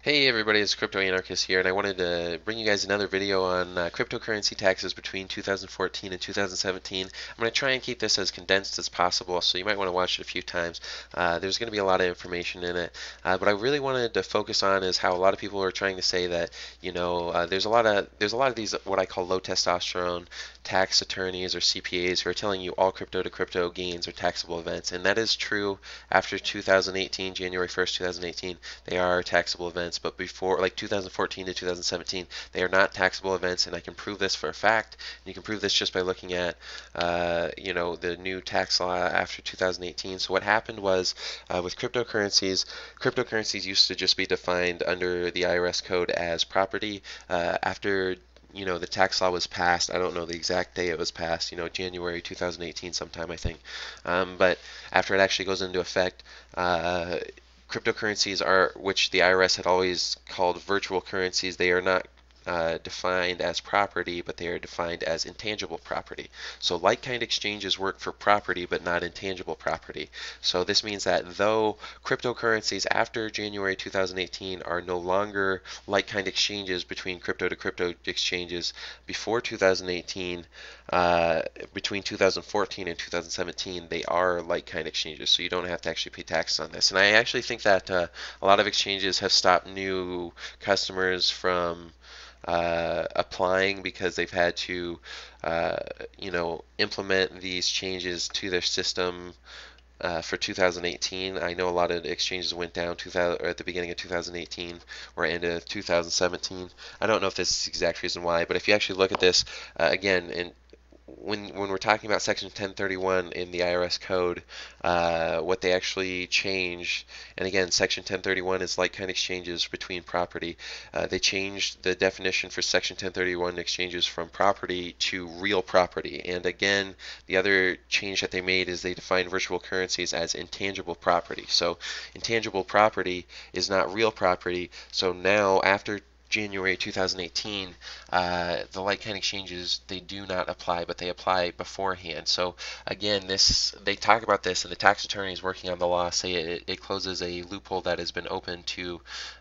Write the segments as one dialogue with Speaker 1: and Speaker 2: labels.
Speaker 1: Hey everybody, it's Crypto-Anarchist here, and I wanted to bring you guys another video on cryptocurrency taxes between 2014 and 2017. I'm going to try and keep this as condensed as possible, so you might want to watch it a few times. There's going to be a lot of information in it, but I really wanted to focus on is how a lot of people are trying to say that, there's a lot of these what I call low testosterone tax attorneys or CPAs who are telling you all crypto to crypto gains are taxable events, and that is true after 2018, January 1st, 2018. They are taxable events, but before, like 2014 to 2017, they are not taxable events, and I can prove this for a fact. And you can prove this just by looking at, the new tax law after 2018. So what happened was, with cryptocurrencies used to just be defined under the IRS code as property. After the tax law was passed. I don't know the exact day it was passed, January 2018 sometime, I think. But after it actually goes into effect, cryptocurrencies are, which the IRS had always called virtual currencies, they are not defined as property, but they are defined as intangible property. So like-kind exchanges work for property, but not intangible property. So this means that though cryptocurrencies after January 2018 are no longer like-kind exchanges between crypto to crypto exchanges, before 2018, between 2014 and 2017, they are like-kind exchanges. So you don't have to actually pay taxes on this. And I actually think that a lot of exchanges have stopped new customers from applying because they've had to, implement these changes to their system for 2018. I know a lot of exchanges went down 2000, or at the beginning of 2018 or into 2017. I don't know if this is the exact reason why, but if you actually look at this again, and when we're talking about Section 1031 in the IRS code, what they actually changed, and again, Section 1031 is like-kind exchanges between property. They changed the definition for Section 1031 exchanges from property to real property. And again, the other change that they made is they defined virtual currencies as intangible property. So intangible property is not real property. So now, after January 2018, the like-kind exchanges, they do not apply, but they apply beforehand. So again, they talk about this, and the tax attorneys working on the law say it closes a loophole that has been open to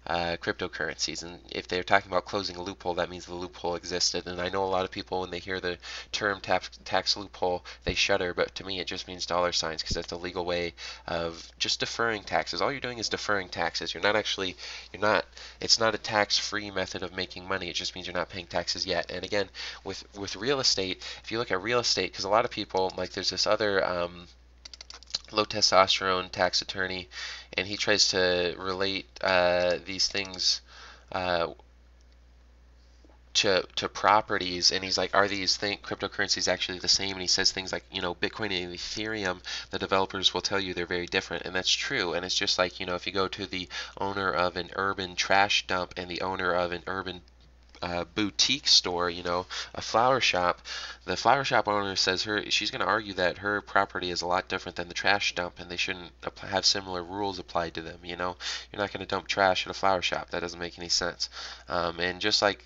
Speaker 1: cryptocurrencies. And if they're talking about closing a loophole, that means the loophole existed. And I know a lot of people, when they hear the term tax loophole, they shudder, but to me it just means dollar signs, because it's a legal way of just deferring taxes. All you're doing is deferring taxes. It's not a tax-free method of making money. It just means you're not paying taxes yet. And again, with real estate, if you look at real estate, because a lot of people, like, there's this other low testosterone tax attorney, and he tries to relate these things to properties, and he's like, are these cryptocurrencies actually the same? And he says things like, Bitcoin and Ethereum, the developers will tell you they're very different, and that's true. And it's just like, if you go to the owner of an urban trash dump and the owner of an urban boutique store, a flower shop, the flower shop owner says she's going to argue that her property is a lot different than the trash dump, and they shouldn't have similar rules applied to them. You're not going to dump trash at a flower shop. That doesn't make any sense. And just like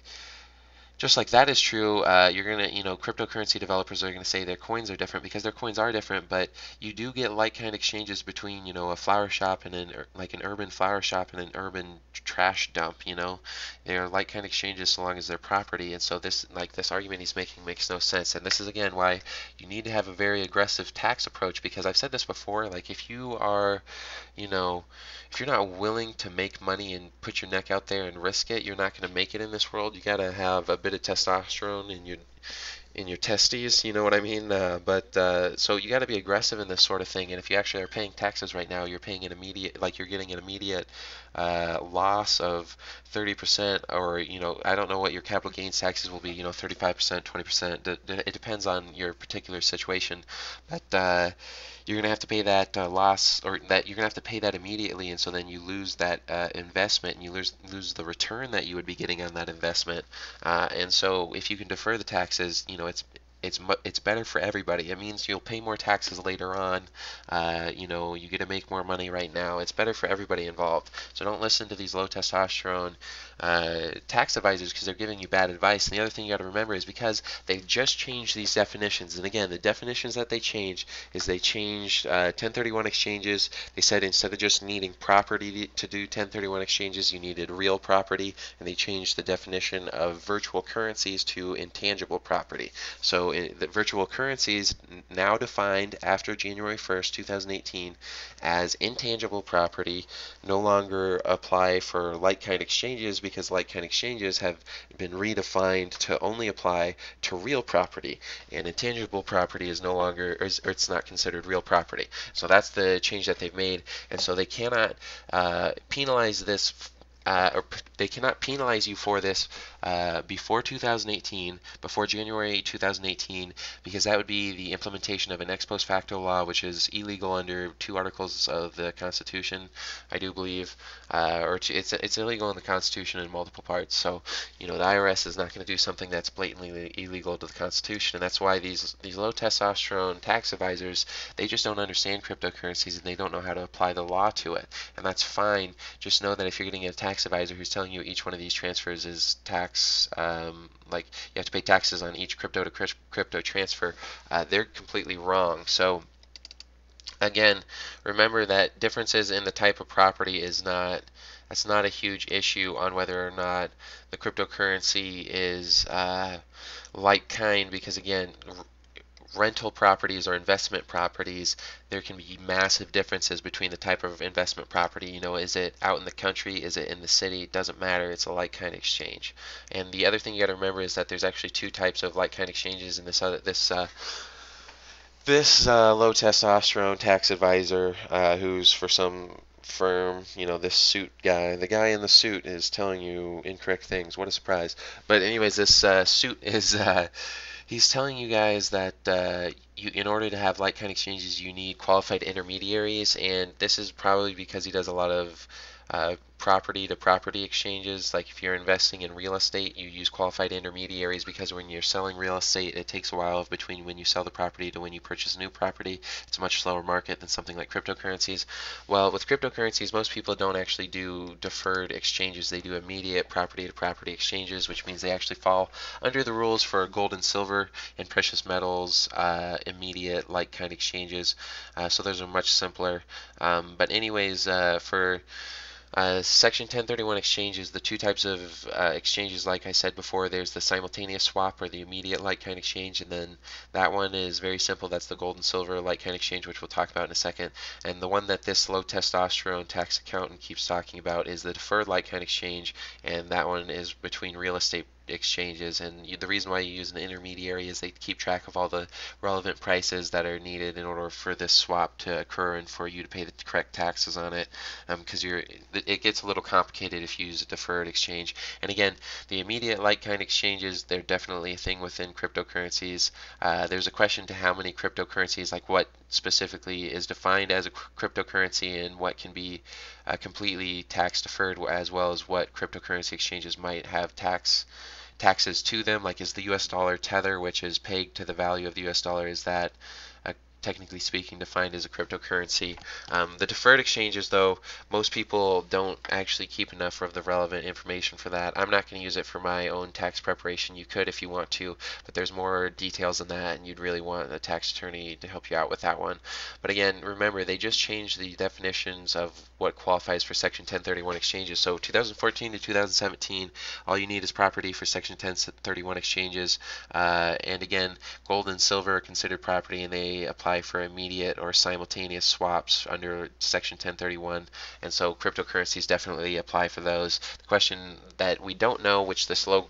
Speaker 1: that is true, you're gonna, cryptocurrency developers are gonna say their coins are different, because their coins are different. But you do get like-kind exchanges between, a flower shop and an urban flower shop and an urban trash dump. They are like-kind exchanges so long as they're property. And so this argument he's making makes no sense. And this is again why you need to have a very aggressive tax approach, because I've said this before. Like, if you are, if you're not willing to make money and put your neck out there and risk it, you're not going to make it in this world. You got to have a bit of testosterone in your testes, you know what I mean? So you got to be aggressive in this sort of thing. And if you actually are paying taxes right now, you're paying an immediate, like, you're getting an immediate loss of 30%, or I don't know what your capital gains taxes will be, 35%, 20%. It depends on your particular situation, but you're gonna have to pay that loss, or that you're gonna have to pay that immediately, and so then you lose that investment, and you lose the return that you would be getting on that investment. And so if you can defer the taxes, it's better for everybody. It means you'll pay more taxes later on. You get to make more money right now. It's better for everybody involved. So don't listen to these low testosterone tax advisors because they're giving you bad advice. And the other thing you got to remember is because they just changed these definitions. And again, the definitions that they changed is they changed 1031 exchanges. They said instead of just needing property to do 1031 exchanges, you needed real property, and they changed the definition of virtual currencies to intangible property. So the virtual currencies now defined after January 1st, 2018 as intangible property no longer apply for Likekind exchanges because Likekind exchanges have been redefined to only apply to real property, and intangible property is no longer, or it's not considered real property. So that's the change that they've made, and so they cannot penalize this. Or they cannot penalize you for this before 2018, before January 2018, because that would be the implementation of an ex post facto law, which is illegal under 2 articles of the Constitution, I do believe, it's illegal in the Constitution in multiple parts. So the IRS is not going to do something that's blatantly illegal to the Constitution, and that's why these low testosterone tax advisors, they just don't understand cryptocurrencies and they don't know how to apply the law to it, and that's fine. Just know that if you're getting a tax advisor who's telling you each one of these transfers is tax, like you have to pay taxes on each crypto to crypto transfer, they're completely wrong. So again, remember that differences in the type of property that's not a huge issue on whether or not the cryptocurrency is like kind, because again, rental properties or investment properties, there can be massive differences between the type of investment property. Is it out in the country? Is it in the city? It doesn't matter. It's a like-kind exchange. And the other thing you got to remember is that there's actually 2 types of like-kind exchanges in this low testosterone tax advisor who's for some firm, this suit guy. The guy in the suit is telling you incorrect things. What a surprise. But anyways, this suit is he's telling you guys that in order to have like-kind exchanges, you need qualified intermediaries, and this is probably because he does a lot of property-to-property exchanges. Like if you're investing in real estate, you use qualified intermediaries because when you're selling real estate, it takes a while between when you sell the property to when you purchase a new property. It's a much slower market than something like cryptocurrencies. Well, with cryptocurrencies, most people don't actually do deferred exchanges. They do immediate property-to-property exchanges, which means they actually fall under the rules for gold and silver and precious metals immediate like-kind exchanges. So those are much simpler. But anyways, for Section 1031 exchanges, the 2 types of exchanges, like I said before, there's the simultaneous swap or the immediate like-kind exchange, and then that one is very simple. That's the gold and silver like-kind exchange, which we'll talk about in a second. And the one that this low testosterone tax accountant keeps talking about is the deferred like-kind exchange, and that one is between real estate exchanges. And the reason why you use an intermediary is they keep track of all the relevant prices that are needed in order for this swap to occur and for you to pay the correct taxes on it, because it gets a little complicated if you use a deferred exchange. And again, the immediate like-kind exchanges, they're definitely a thing within cryptocurrencies. There's a question to how many cryptocurrencies, like what specifically is defined as a cryptocurrency and what can be completely tax deferred, as well as what cryptocurrency exchanges might have taxes to them, like is the US dollar tether, which is pegged to the value of the US dollar, is that technically speaking defined as a cryptocurrency. The deferred exchanges, though, most people don't actually keep enough of the relevant information for that. I'm not going to use it for my own tax preparation. You could if you want to, but there's more details than that, and you'd really want a tax attorney to help you out with that one. But again, remember, they just changed the definitions of what qualifies for Section 1031 exchanges. So 2014 to 2017, all you need is property for Section 1031 exchanges. And again, gold and silver are considered property, and they apply for immediate or simultaneous swaps under Section 1031, and so cryptocurrencies definitely apply for those. The question that we don't know, which this low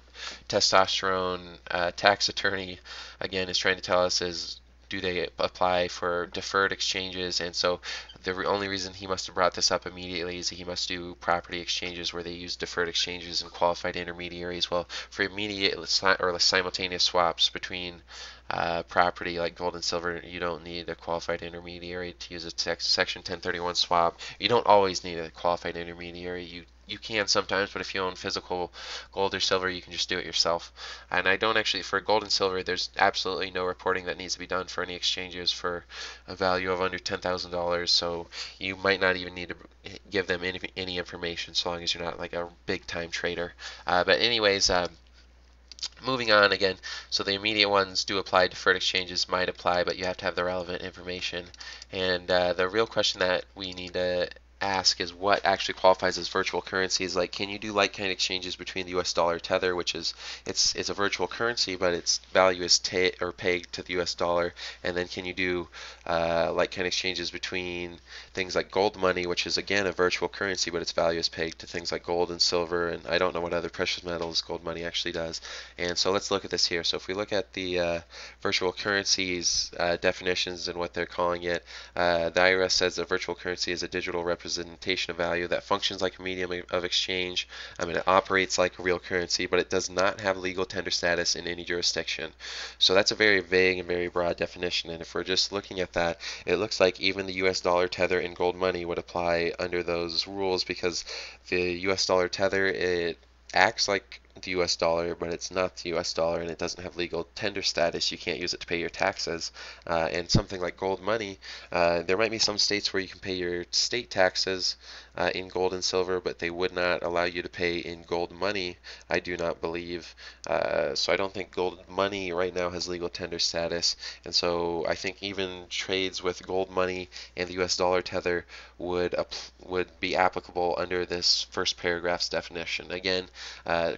Speaker 1: testosterone tax attorney again is trying to tell us, is do they apply for deferred exchanges? And so the only reason he must have brought this up immediately is he must do property exchanges where they use deferred exchanges and qualified intermediaries. Well, for immediate or simultaneous swaps between property like gold and silver, you don't need a qualified intermediary to use a Section 1031 swap. You don't always need a qualified intermediary. You can sometimes, but if you own physical gold or silver, you can just do it yourself. And I don't actually, for gold and silver, there's absolutely no reporting that needs to be done for any exchanges for a value of under $10,000. So you might not even need to give them any information, so long as you're not like a big time trader. But anyways, moving on again, so the immediate ones do apply, deferred exchanges might apply, but you have to have the relevant information. And the real question that we need to ask is what actually qualifies as virtual currencies. Like, can you do like-kind exchanges between the US dollar tether, which is it's a virtual currency, but its value is pegged to the US dollar, and then can you do like-kind exchanges between things like gold money, which is again a virtual currency, but its value is pegged to things like gold and silver, and I don't know what other precious metals gold money actually does. And so let's look at this here. So if we look at the virtual currencies definitions and what they're calling it, the IRS says a virtual currency is a digital representation of value that functions like a medium of exchange. I mean, it operates like a real currency, but it does not have legal tender status in any jurisdiction. So that's a very vague and very broad definition, and if we're just looking at that, it looks like even the US dollar tether and gold money would apply under those rules, because the US dollar tether, it acts like the US dollar, but it's not the US dollar, and it doesn't have legal tender status. You can't use it to pay your taxes. And something like gold money, there might be some states where you can pay your state taxes in gold and silver, but they would not allow you to pay in gold money, I do not believe. So I don't think gold money right now has legal tender status, and so I think even trades with gold money and the US dollar tether would be applicable under this first paragraph's definition. Again,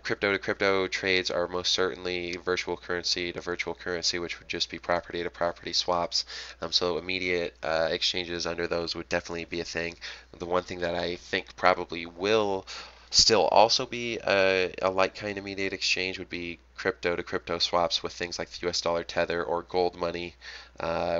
Speaker 1: crypto-to-crypto trades are most certainly virtual currency to virtual currency, which would just be property-to-property swaps. So immediate exchanges under those would definitely be a thing. The one thing that I think probably will still also be a like-kind immediate exchange would be crypto-to-crypto swaps with things like the US dollar tether or gold money,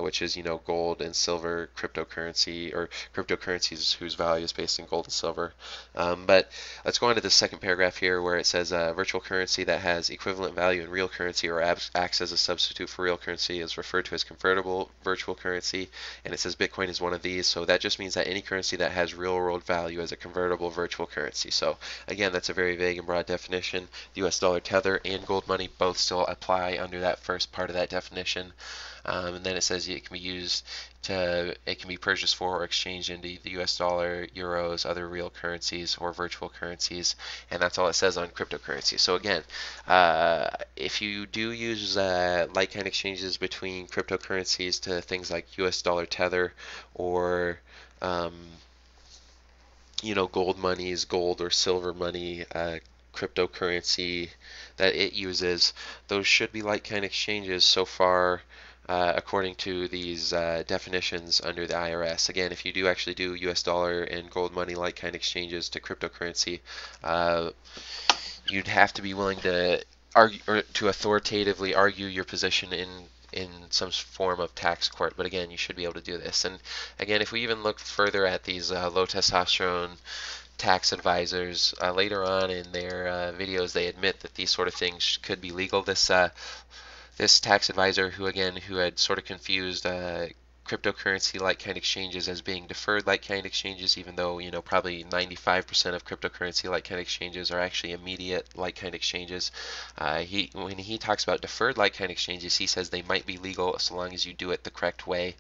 Speaker 1: which is, gold and silver cryptocurrency, or cryptocurrencies whose value is based in gold and silver. But let's go on to the second paragraph here, where it says virtual currency that has equivalent value in real currency or acts as a substitute for real currency is referred to as convertible virtual currency, and it says Bitcoin is one of these. So that just means that any currency that has real-world value is a convertible virtual currency. So again, that's a very vague and broad definition. The US dollar tether and gold money both still apply under that first part of that definition. And then it says it can be purchased for or exchanged into the US dollar, euros, other real currencies, or virtual currencies, and that's all it says on cryptocurrency. So again, if you do use like-kind exchanges between cryptocurrencies to things like US dollar tether or gold monies, gold or silver money, cryptocurrency that it uses, those should be like-kind exchanges so far, according to these definitions under the IRS. Again, if you do actually do US dollar and gold money like-kind exchanges to cryptocurrency, you'd have to be willing to argue, or to authoritatively argue your position in some form of tax court. But again, you should be able to do this. And again, if we even look further at these low testosterone tax advisors, later on in their videos, they admit that these sort of things could be legal. This tax advisor, who had sort of confused cryptocurrency like-kind exchanges as being deferred like-kind exchanges, even though probably 95% of cryptocurrency like-kind exchanges are actually immediate like-kind exchanges. When he talks about deferred like-kind exchanges, he says they might be legal so long as you do it the correct way,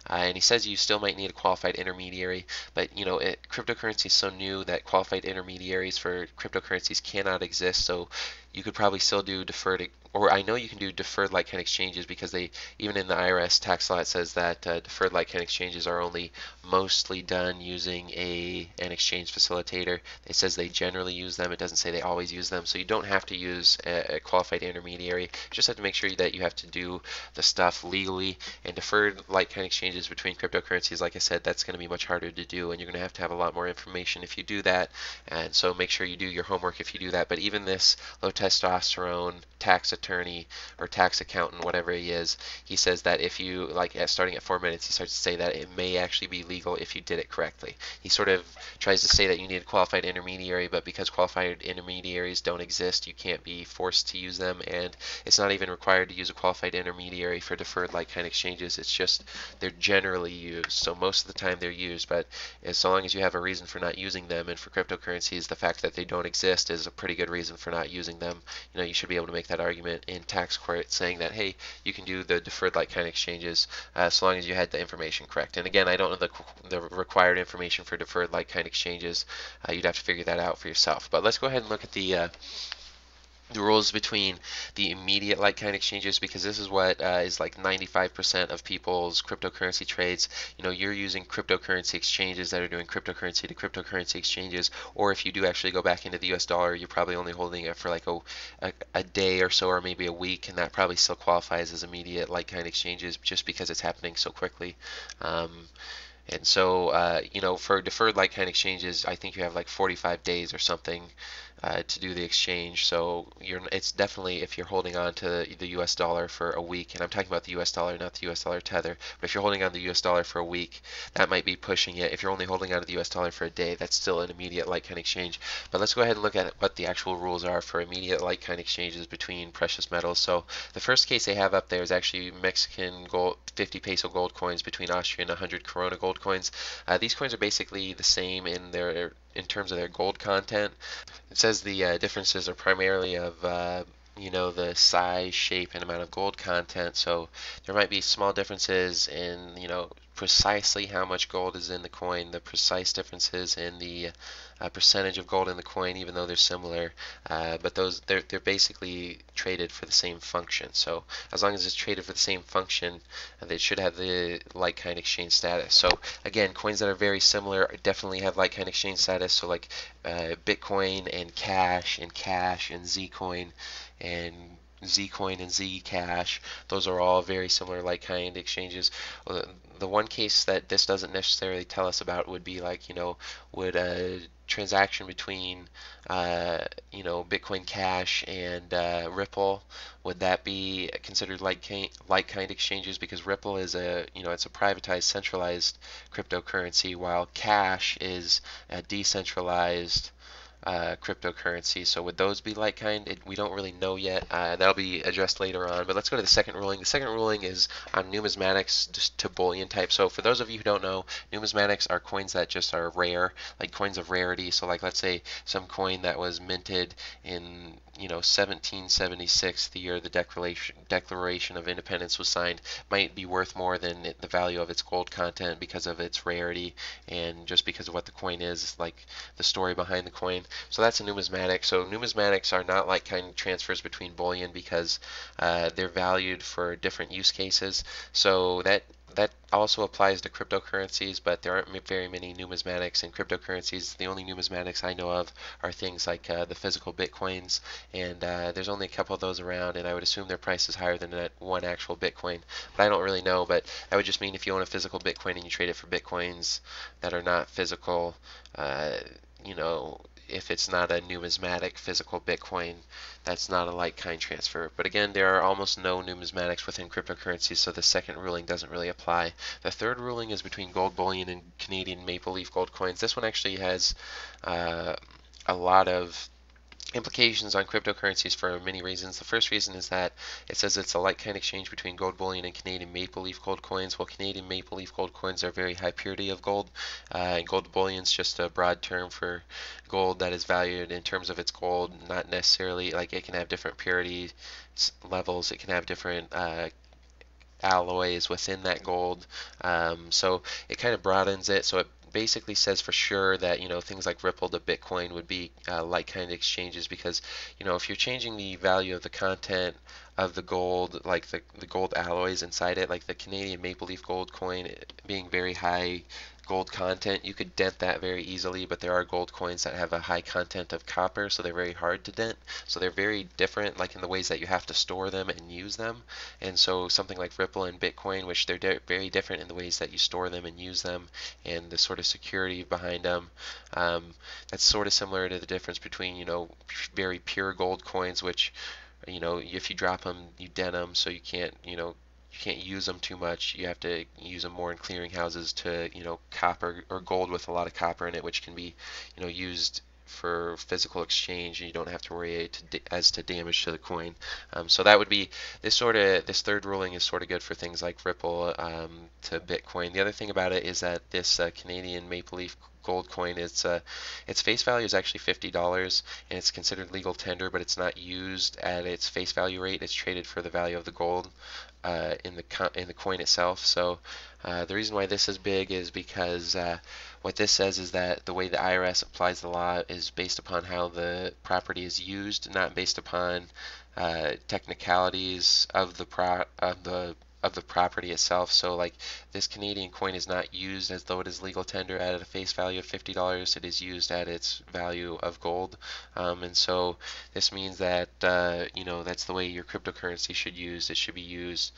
Speaker 1: and he says you still might need a qualified intermediary. But cryptocurrency is so new that qualified intermediaries for cryptocurrencies cannot exist. So you could probably still do deferred, or I know you can do deferred like-kind exchanges, because even in the IRS tax law, it says that deferred like-kind exchanges are only mostly done using an exchange facilitator. It says they generally use them. It doesn't say they always use them. So you don't have to use a qualified intermediary. You just have to make sure that you have to do the stuff legally. And deferred like-kind exchanges between cryptocurrencies, like I said, that's going to be much harder to do, and you're going to have a lot more information if you do that. And so make sure you do your homework if you do that. But even this low testosterone tax attorney or tax accountant, whatever he is, he says that if you, like starting at 4 minutes, he starts to say that it may actually be legal if you did it correctly. He sort of tries to say that you need a qualified intermediary, but because qualified intermediaries don't exist, you can't be forced to use them, and it's not even required to use a qualified intermediary for deferred like-kind exchanges. It's just they're generally used, so most of the time they're used, but as long as you have a reason for not using them, and for cryptocurrencies, the fact that they don't exist is a pretty good reason for not using them. You should be able to make that argument in tax court, saying that, hey, you can do the deferred like-kind exchanges so long as you had the information correct. And again, I don't know the required information for deferred like-kind exchanges. You'd have to figure that out for yourself. But let's go ahead and look at the rules between the immediate like-kind exchanges, because this is what is like 95% of people's cryptocurrency trades. You're using cryptocurrency exchanges that are doing cryptocurrency to cryptocurrency exchanges, or if you do actually go back into the US dollar, you're probably only holding it for like a day or so, or maybe a week, and that probably still qualifies as immediate like-kind exchanges just because it's happening so quickly. And so, for deferred like-kind exchanges, I think you have like 45 days or something to do the exchange. So it's definitely, if you're holding on to the US dollar for a week, and I'm talking about the US dollar, not the US dollar tether, but if you're holding on to the US dollar for a week, that might be pushing it. If you're only holding on to the US dollar for a day, that's still an immediate like-kind exchange. But let's go ahead and look at what the actual rules are for immediate like-kind exchanges between precious metals. So the first case they have up there is actually Mexican gold, 50 peso gold coins between Austrian 100 Corona gold coins. These coins are basically the same in terms of their gold content. It says the differences are primarily of the size, shape, and amount of gold content. So there might be small differences in precisely how much gold is in the coin, the precise differences in the percentage of gold in the coin, even though they're similar. But they're basically traded for the same function. So as long as it's traded for the same function, they should have the like-kind exchange status. So again, coins that are very similar definitely have like-kind exchange status. So like Bitcoin and Cash and Zcoin and Zcoin and Zcash, those are all very similar like-kind exchanges. The one case that this doesn't necessarily tell us about would be like, would a transaction between Bitcoin Cash and Ripple, would that be considered like-kind exchanges? Because Ripple is it's a privatized, centralized cryptocurrency, while Cash is a decentralized cryptocurrency. So would those be like-kind? We don't really know yet. That'll be addressed later on. But let's go to the second ruling. The second ruling is on numismatics, just to bullion type. So for those of you who don't know, numismatics are coins that just are rare, like coins of rarity. So like, let's say some coin that was minted in 1776, the year the Declaration of Independence was signed, might be worth more than the value of its gold content because of its rarity and just because of what the coin is, like the story behind the coin. So that's a numismatic. So numismatics are not like-kind transfers between bullion because they're valued for different use cases. So that also applies to cryptocurrencies, but there aren't very many numismatics in cryptocurrencies. The only numismatics I know of are things like the physical bitcoins, and there's only a couple of those around, and I would assume their price is higher than that one actual bitcoin, but I don't really know. But that would just mean if you own a physical bitcoin and you trade it for bitcoins that are not physical, if it's not a numismatic physical Bitcoin, that's not a like-kind transfer. But again, there are almost no numismatics within cryptocurrencies, so the second ruling doesn't really apply. The third ruling is between gold bullion and Canadian maple leaf gold coins. This one actually has a lot of implications on cryptocurrencies for many reasons. The first reason is that it says it's a like-kind exchange between gold bullion and Canadian maple leaf gold coins. Well, Canadian maple leaf gold coins are very high purity of gold, and gold bullion is just a broad term for gold that is valued in terms of its gold, not necessarily, like, it can have different purity levels, it can have different alloys within that gold, so it kind of broadens it. So it basically says for sure that things like Ripple to Bitcoin would be like-kind exchanges, because if you're changing the value of the content of the gold, like the gold alloys inside it, like the Canadian maple leaf gold coin being very high gold content, you could dent that very easily, but there are gold coins that have a high content of copper, so they're very hard to dent. So they're very different, like in the ways that you have to store them and use them. And so something like Ripple and Bitcoin, which they're very different in the ways that you store them and use them, and the sort of security behind them. That's sort of similar to the difference between very pure gold coins, which if you drop them, you dent them, so you can't, you can't use them too much. You have to use them more in clearinghouses to, copper or gold with a lot of copper in it, which can be, used for physical exchange, and you don't have to worry as to damage to the coin. So that would be this third ruling is sort of good for things like Ripple to Bitcoin. The other thing about it is that this Canadian Maple Leaf gold coin, its face value is actually $50, and it's considered legal tender, but it's not used at its face value rate. It's traded for the value of the gold in the coin itself. So the reason why this is big is because what this says is that the way the IRS applies the law is based upon how the property is used, not based upon technicalities of the property itself. So like this Canadian coin is not used as though it is legal tender at a face value of $50. It is used at its value of gold, and so this means that that's the way your cryptocurrency should use. It should be used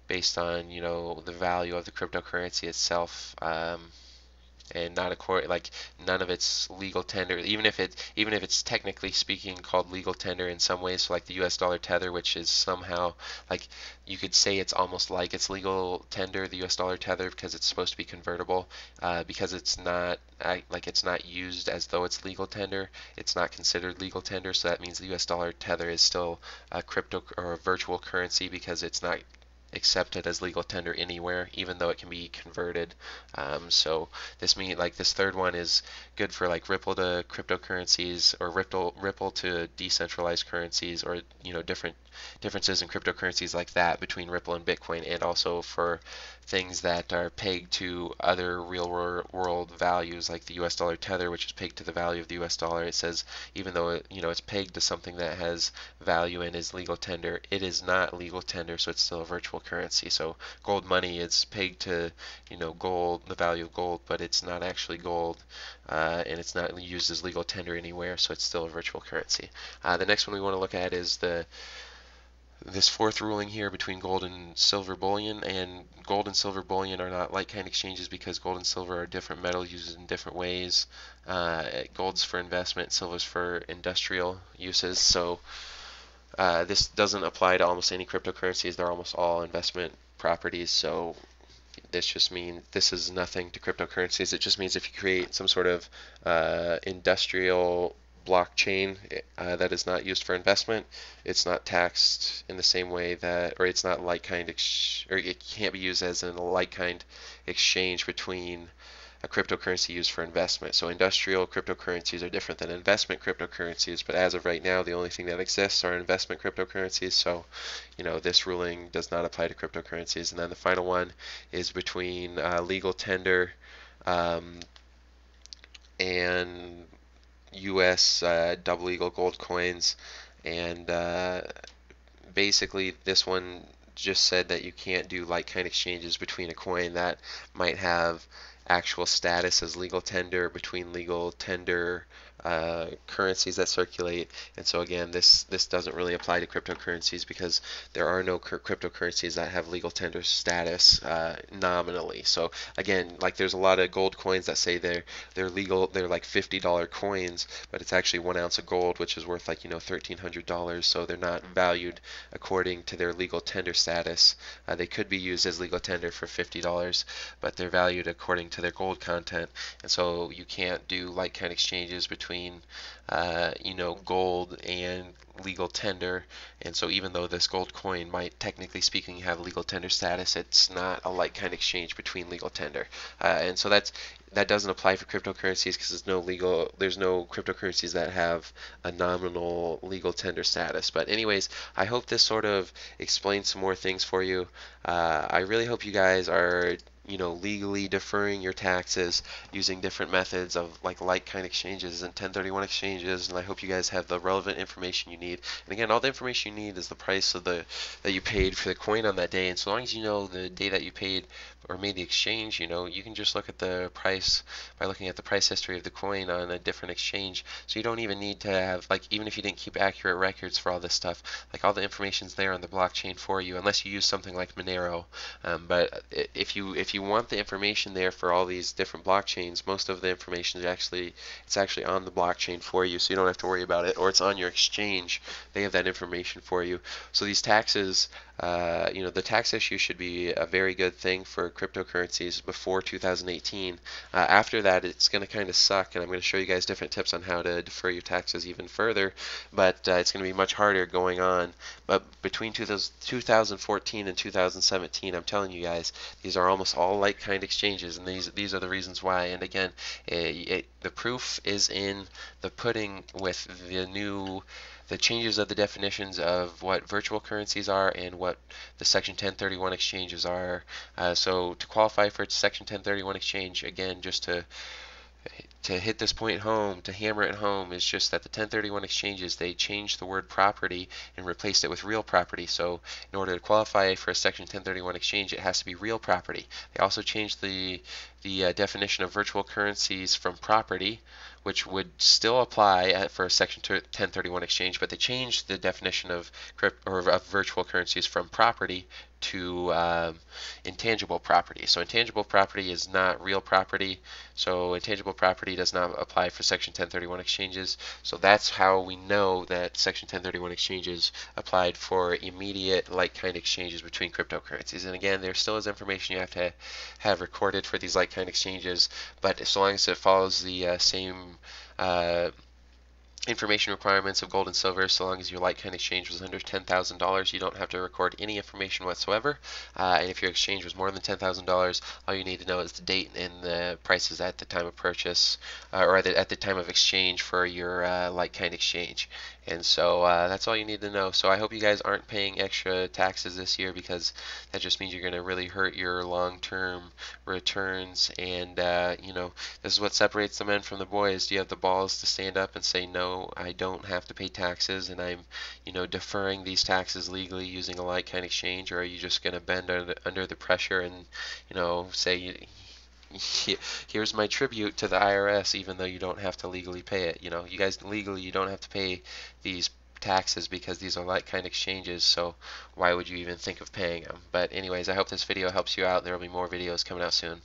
Speaker 1: based on the value of the cryptocurrency itself. And not like none of its legal tender, even if it's technically speaking called legal tender in some ways, so like the US dollar tether, which is somehow, like, you could say it's almost like it's legal tender, the US dollar tether, because it's supposed to be convertible, because it's not it's not used as though it's legal tender. It's not considered legal tender, so that means the US dollar tether is still a crypto or a virtual currency because it's not accepted as legal tender anywhere, even though it can be converted. So this this third one is good for like Ripple to cryptocurrencies, or Ripple to decentralized currencies, or differences in cryptocurrencies like that between Ripple and Bitcoin, and also for things that are pegged to other real world values, like the US dollar tether, which is pegged to the value of the US dollar. It says even though it's pegged to something that has value and is legal tender, it is not legal tender, so it's still a virtual currency. So gold money is pegged to gold, the value of gold, but it's not actually gold, and it's not used as legal tender anywhere, so it's still a virtual currency. The next one we want to look at is this fourth ruling here between gold and silver bullion. And gold and silver bullion are not like-kind exchanges because gold and silver are different metals used in different ways. Gold's for investment, silver's for industrial uses. So this doesn't apply to almost any cryptocurrencies. They're almost all investment properties. So this just means this is nothing to cryptocurrencies. It just means if you create some sort of industrial blockchain that is not used for investment, it's not taxed in the same way that, or it's not like-kind, or it can't be used as a like-kind exchange between a cryptocurrency used for investment. So industrial cryptocurrencies are different than investment cryptocurrencies, but as of right now, the only thing that exists are investment cryptocurrencies. So, this ruling does not apply to cryptocurrencies. And then the final one is between legal tender and US double eagle gold coins. And basically this one just said that you can't do like-kind exchanges between a coin that might have actual status as legal tender between legal tender currencies that circulate. And so again, this doesn't really apply to cryptocurrencies because there are no cryptocurrencies that have legal tender status nominally. So again, like there's a lot of gold coins that say they're legal, they're like $50 coins, but it's actually 1 ounce of gold, which is worth like $1,300. So they're not valued according to their legal tender status. They could be used as legal tender for $50, but they're valued according to their gold content. And so you can't do like-kind exchanges between gold and legal tender. And so even though this gold coin might technically speaking have legal tender status, it's not a like-kind exchange between legal tender. And so that doesn't apply for cryptocurrencies because there's no cryptocurrencies that have a nominal legal tender status. But anyways, I hope this sort of explains some more things for you. I really hope you guys are legally deferring your taxes using different methods of like-kind exchanges and 1031 exchanges, and I hope you guys have the relevant information you need. And again, all the information you need is the price of that you paid for the coin on that day, and so long as you know the day that you paid or made the exchange, you can just look at the price by looking at the price history of the coin on a different exchange. So you don't even need to have, even if you didn't keep accurate records for all this stuff, all the information's there on the blockchain for you, unless you use something like Monero. But if you you want the information there for all these different blockchains, most of the information is actually on the blockchain for you, so you don't have to worry about it, or it's on your exchange. They have that information for you. So these taxes, the tax issue should be a very good thing for cryptocurrencies before 2018. After that, it's going to kind of suck, and I'm going to show you guys different tips on how to defer your taxes even further, but it's going to be much harder going on. But between 2014 and 2017, I'm telling you guys, these are almost all Likekind exchanges, and these are the reasons why. And again, the proof is in the pudding with the changes of the definitions of what virtual currencies are and what the Section 1031 exchanges are. So to qualify for Section 1031 exchange, again, just to hit this point home, to hammer it home, is just that the 1031 exchanges, they changed the word property and replaced it with real property. So in order to qualify for a Section 1031 exchange, it has to be real property. They also changed the definition of virtual currencies from property, which would still apply for a Section 1031 exchange, but they changed the definition of virtual currencies from property to intangible property. So intangible property is not real property, so intangible property does not apply for Section 1031 exchanges. So that's how we know that Section 1031 exchanges applied for immediate Likekind exchanges between cryptocurrencies. And again, there still is information you have to have recorded for these Likekind exchanges, but as long as it follows the same information requirements of gold and silver, so long as your Likekind exchange was under $10,000, you don't have to record any information whatsoever. And if your exchange was more than $10,000, all you need to know is the date and the prices at the time of purchase, or at the time of exchange for your Likekind exchange. And so that's all you need to know. So I hope you guys aren't paying extra taxes this year, because that just means you're going to really hurt your long-term returns. And this is what separates the men from the boys. Do you have the balls to stand up and say, no, I don't have to pay taxes, and I'm deferring these taxes legally using a Likekind exchange? Or are you just going to bend under the pressure and say, here's my tribute to the IRS, even though you don't have to legally pay it? You guys, legally, you don't have to pay these taxes because these are Likekind exchanges, so why would you even think of paying them? But anyways, I hope this video helps you out. There will be more videos coming out soon.